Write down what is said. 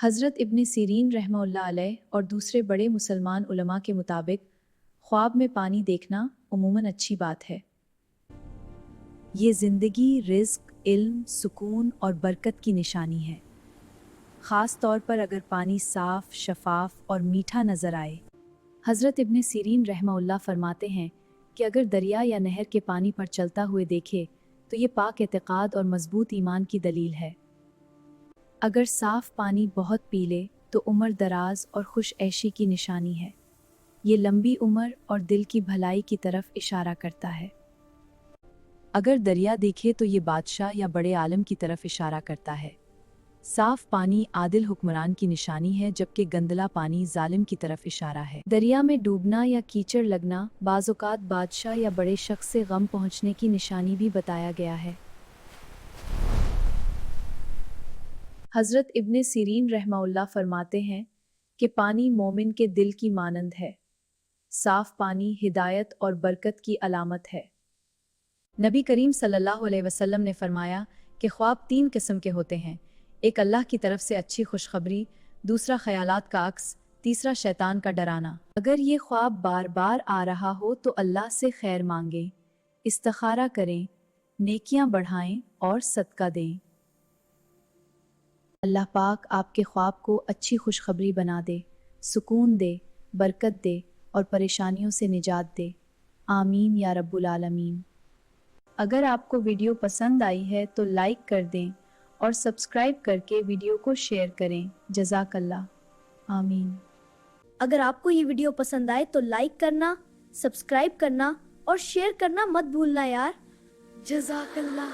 हज़रत इब्न सीरीन रहमतुल्लाह अलैह और दूसरे बड़े मुसलमान उलमा के मुताबिक ख्वाब में पानी देखना उमूमन अच्छी बात है। ये ज़िंदगी, रिज़्क, इल्म, सुकून और बरकत की निशानी है, ख़ास तौर पर अगर पानी साफ़, शफ़ाफ़ और मीठा नज़र आए। हज़रत इब्न सीरीन रहमतुल्लाह फरमाते हैं कि अगर दरिया या नहर के पानी पर चलता हुए देखे तो ये पाक एतक़ाद और मज़बूत ईमान की दलील है। अगर साफ़ पानी बहुत पी ले तो उम्र दराज और खुश ऐशी की निशानी है। ये लंबी उम्र और दिल की भलाई की तरफ इशारा करता है। अगर दरिया देखे तो ये बादशाह या बड़े आलम की तरफ इशारा करता है। साफ पानी आदिल हुक्मरान की निशानी है, जबकि गंदला पानी जालिम की तरफ इशारा है। दरिया में डूबना या कीचड़ लगना बाज़-औक़ात बादशाह या बड़े शख्स से गम पहुँचने की निशानी भी बताया गया है। हज़रत इब्न सीरीन रहमतुल्लाह फरमाते हैं कि पानी मोमिन के दिल की मानंद है। साफ पानी हिदायत और बरकत की अलामत है। नबी करीम सल्लल्लाहु अलैहि वसल्लम ने फरमाया कि ख्वाब 3 किस्म के होते हैं। एक अल्लाह की तरफ से अच्छी खुशखबरी, दूसरा ख्यालात का अक्स, तीसरा शैतान का डराना। अगर ये ख्वाब बार बार आ रहा हो तो अल्लाह से खैर मांगें, इस्तिखारा करें, नेकियां बढ़ाएं और सदका दें। अल्लाह पाक आपके ख्वाब को अच्छी खुशखबरी बना दे, सुकून दे, बरकत दे और परेशानियों से निजात दे। आमीन या रब्बुल आलमीन। अगर आपको वीडियो पसंद आई है तो लाइक कर दें और सब्सक्राइब करके वीडियो को शेयर करें। जज़ाकल्लाह। आमीन। अगर आपको ये वीडियो पसंद आए तो लाइक करना, सब्सक्राइब करना और शेयर करना मत भूलना यार। जज़ाकल्लाह।